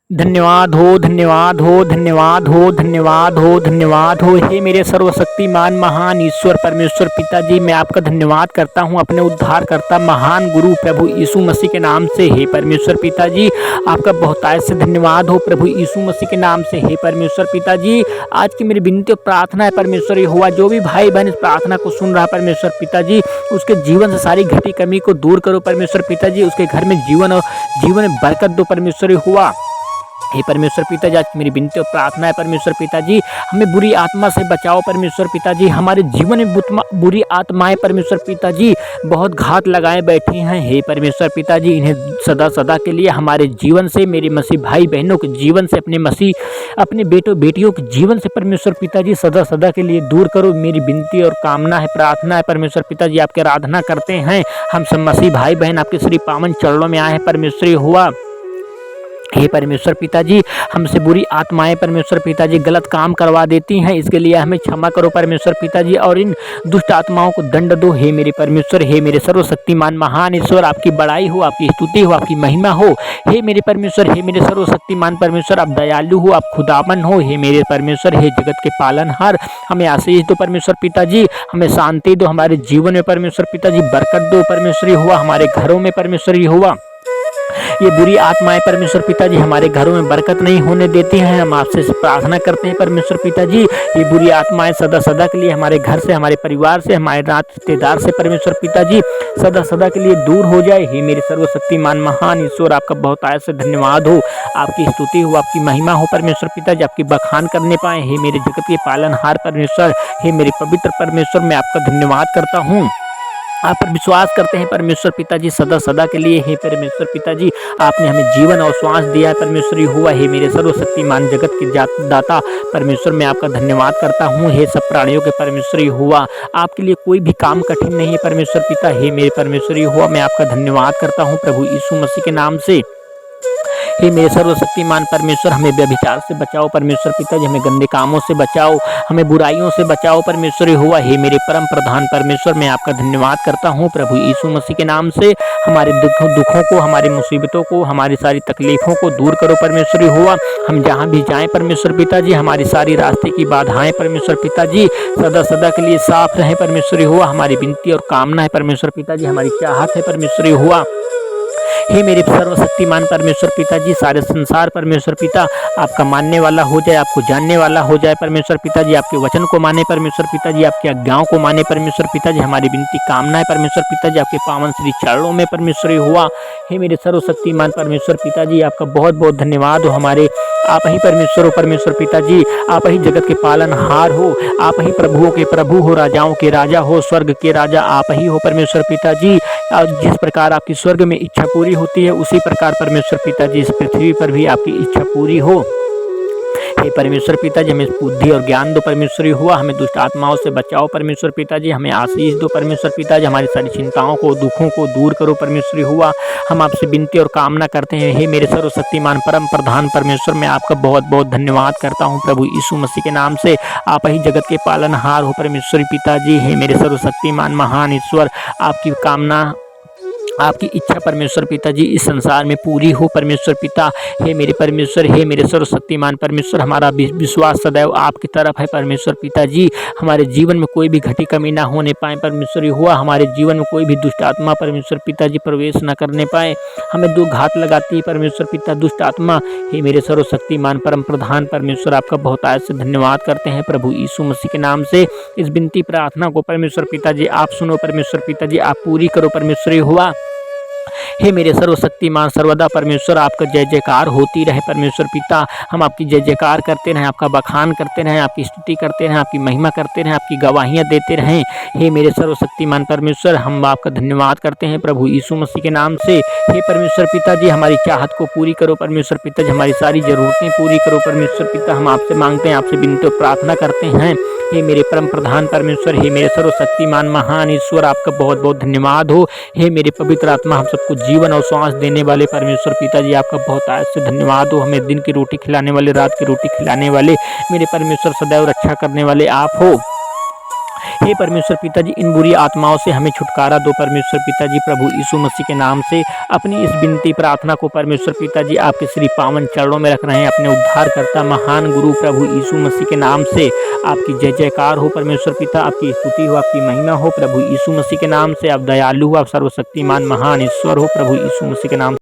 धन्यवाद हो, धन्यवाद हो, धन्यवाद हो, धन्यवाद हो, धन्यवाद हो। हे मेरे सर्वशक्तिमान महान ईश्वर परमेश्वर पिताजी, मैं आपका धन्यवाद करता हूँ अपने उद्धारकर्ता महान गुरु प्रभु यीशु मसीह के नाम से। हे परमेश्वर पिताजी, आपका बहुतायत से धन्यवाद हो प्रभु यीशु मसीह के नाम से। हे परमेश्वर पिताजी, आज की मेरी विनती और प्रार्थना है परमेश्वर यहोवा, जो भी भाई बहन इस प्रार्थना को सुन रहा है परमेश्वर पिताजी, उसके जीवन से सारी घटी कमी को दूर करो परमेश्वर पिताजी। उसके घर में जीवन में बरकत दो परमेश्वर यहोवा। हे परमेश्वर पिताजी, आज मेरी विनती और प्रार्थना है परमेश्वर पिताजी, हमें बुरी आत्मा से बचाओ परमेश्वर पिताजी। हमारे जीवन में बुरी आत्माएं परमेश्वर पिताजी बहुत घात लगाए बैठी हैं। हे परमेश्वर पिताजी, इन्हें सदा सदा के लिए हमारे जीवन से, मेरे मसीह भाई बहनों के जीवन से, अपने बेटों बेटियों के जीवन से परमेश्वर पिताजी सदा सदा के लिए दूर करो। मेरी विनती और कामना है, प्रार्थना है परमेश्वर पिताजी। आपकी आराधना करते हैं हम सब मसीह भाई बहन, आपके श्री पावन चरणों में आए हैं परमेश्वर हुआ। हे परमेश्वर पिताजी, हमसे बुरी आत्माएं परमेश्वर पिताजी गलत काम करवा देती हैं, इसके लिए हमें क्षमा करो परमेश्वर पिताजी, और इन दुष्ट आत्माओं को दंड दो। हे मेरे परमेश्वर, हे मेरे सर्वशक्तिमान महान ईश्वर, आपकी बड़ाई हो, आपकी स्तुति हो, आपकी महिमा हो। हे मेरे परमेश्वर, हे मेरे सर्वशक्तिमान परमेश्वर, आप दयालु हो, आप खुदावन हो। हे मेरे परमेश्वर, हे जगत के पालनहार, हमें आशीष दो परमेश्वर पिताजी, हमें शांति दो, हमारे जीवन में परमेश्वर पिताजी बरकत दो परमेश्वर हुआ, हमारे घरों में परमेश्वर हुआ। ये बुरी आत्माएं परमेश्वर पिताजी हमारे घरों में बरकत नहीं होने देती हैं। हम आपसे प्रार्थना करते हैं परमेश्वर पिताजी, ये बुरी आत्माएं सदा सदा के लिए हमारे घर से, हमारे परिवार से, हमारे रिश्तेदार से परमेश्वर पिताजी सदा सदा के लिए दूर हो जाए। हे मेरे सर्वशक्तिमान महान ईश्वर, आपका बहुतायत से धन्यवाद हो, आपकी स्तुति हो, आपकी महिमा हो परमेश्वर पिताजी, आपकी बखान करने पाए। हे मेरे जगत के पालनहार परमेश्वर, हे मेरे पवित्र परमेश्वर, मैं आपका धन्यवाद करता हूँ। आप पर विश्वास करते हैं परमेश्वर पिताजी सदा सदा के लिए। हे परमेश्वर पिताजी, आपने हमें जीवन और श्वास दिया है परमेश्वर हुआ। हे मेरे सर्वशक्तिमान जगत के दाता परमेश्वर, मैं आपका धन्यवाद करता हूँ। हे सब प्राणियों के परमेश्वर हुआ, आपके लिए कोई भी काम कठिन नहीं है परमेश्वर पिता। हे मेरे परमेश्वर हुआ, मैं आपका धन्यवाद करता हूँ प्रभु यीशु मसीह के नाम से। हे मेरे सर्वशक्तिमान परमेश्वर, हमें व्यभिचार से बचाओ परमेश्वर पिताजी, हमें गंदे कामों से बचाओ, हमें बुराइयों से बचाओ परमेश्वर हुआ। हे मेरे परम प्रधान परमेश्वर, मैं आपका धन्यवाद करता हूँ प्रभु यीशु मसीह के नाम से। हमारे दुखों को, हमारी मुसीबतों को, हमारी सारी तकलीफों को दूर करो परमेश्वर हुआ। हम जहाँ भी जाएं परमेश्वर पिताजी, हमारी सारी रास्ते की बाधाएं परमेश्वर पिताजी सदा सदा के लिए साफ रहें परमेश्वर हुआ। हमारी विनती और कामना है परमेश्वर पिताजी, हमारी चाहत है परमेश्वर हुआ। हे मेरे सर्वशक्तिमान परमेश्वर पिताजी, सारे संसार परमेश्वर पिता आपका मानने वाला हो जाए, आपको जानने वाला हो जाए परमेश्वर पिताजी, आपके वचन को माने परमेश्वर पिताजी, आपकी आज्ञाओं को माने परमेश्वर पिताजी। हमारी विनती कामना है परमेश्वर पिताजी, आपके पावन श्री चरणों में परमेश्वर हुआ। हे मेरे सर्वशक्तिमान परमेश्वर पिताजी, आपका बहुत बहुत धन्यवाद हो। हमारे आप ही परमेश्वर हो परमेश्वर पिताजी, आप ही जगत के पालनहार हो, आप ही प्रभुओं के प्रभु हो, राजाओं के राजा हो, स्वर्ग के राजा आप ही हो परमेश्वर पिताजी। जिस प्रकार आपकी स्वर्ग में इच्छा पूरी होती है, उसी प्रकार परमेश्वर पिताजी इस पृथ्वी पर भी आपकी इच्छा पूरी हो। हे परमेश्वर पिताजी, हमें बुद्धि और ज्ञान दो परमेश्वर हुआ, हमें दुष्ट आत्माओं से बचाओ परमेश्वर पिताजी, हमें आशीष दो परमेश्वर पिताजी, हमारी सारी चिंताओं को, दुखों को दूर करो परमेश्वर हुआ। हम आपसे विनती और कामना करते हैं। हे मेरे सर्वशक्तिमान परम प्रधान परमेश्वर, मैं आपका बहुत बहुत धन्यवाद करता हूँ प्रभु यीशु मसीह के नाम से। आप ही जगत के पालनहार हो परमेश्वर पिताजी। हे मेरे सर्वशक्तिमान महान ईश्वर, आपकी कामना, आपकी इच्छा परमेश्वर पिताजी इस संसार में पूरी हो परमेश्वर पिता। हे मेरे परमेश्वर, हे मेरे सर्वशक्तिमान परमेश्वर, हमारा विश्वास सदैव आपकी तरफ है परमेश्वर पिताजी। हमारे जीवन में कोई भी घटी कमी ना होने पाए परमेश्वर हुआ, हमारे जीवन में कोई भी दुष्ट आत्मा परमेश्वर पिताजी प्रवेश न करने पाए। हमें दो घात लगाती है परमेश्वर पिता दुष्ट आत्मा। हे मेरे सर्वशक्तिमान परम प्रधान परमेश्वर, आपका बहुतायत से धन्यवाद करते हैं प्रभु यीशु मसीह के नाम से। इस विनती प्रार्थना को परमेश्वर पिताजी आप सुनो परमेश्वर पिताजी, आप पूरी करो परमेश्वर हुआ। हे मेरे सर्वशक्तिमान सर्वदा परमेश्वर, आपका जय जयकार होती रहे परमेश्वर पिता। हम आपकी जय जयकार करते रहें, आपका बखान करते रहें, आपकी स्तुति करते रहें, आपकी महिमा करते रहें, आपकी गवाहियाँ देते रहें। हे मेरे सर्वशक्तिमान परमेश्वर, हम आपका धन्यवाद करते हैं प्रभु यीशु मसीह के नाम से। हे परमेश्वर पिताजी, हमारी चाहत को पूरी करो परमेश्वर पिताजी, हमारी सारी जरूरतें पूरी करो परमेश्वर पिता। हम आपसे मांगते हैं, आपसे विनती और प्रार्थना करते हैं। हे मेरे परम प्रधान परमेश्वर, हे मेरे सर्वशक्तिमान महान ईश्वर, आपका बहुत बहुत धन्यवाद हो। हे मेरे पवित्र आत्मा, हम सबको जीवन और श्वास देने वाले परमेश्वर पिताजी, आपका बहुत आयत से धन्यवाद हो। हमें दिन की रोटी खिलाने वाले, रात की रोटी खिलाने वाले, मेरे परमेश्वर सदैव रक्षा करने वाले आप हो। हे परमेश्वर पिता जी, इन बुरी आत्माओं से हमें छुटकारा दो परमेश्वर पिता जी, प्रभु यीशु मसीह के नाम से अपनी इस विनती प्रार्थना को परमेश्वर पिता जी आपके श्री पावन चरणों में रख रहे हैं। अपने उद्धारकर्ता महान गुरु प्रभु यीशु मसीह के नाम से आपकी जय जयकार हो परमेश्वर पिता, आपकी स्तुति हो, आपकी महिमा हो प्रभु यीशु मसीह के नाम से। आप दयालु हो, आप सर्वशक्तिमान महान ईश्वर हो प्रभु यीशु मसीह के नाम।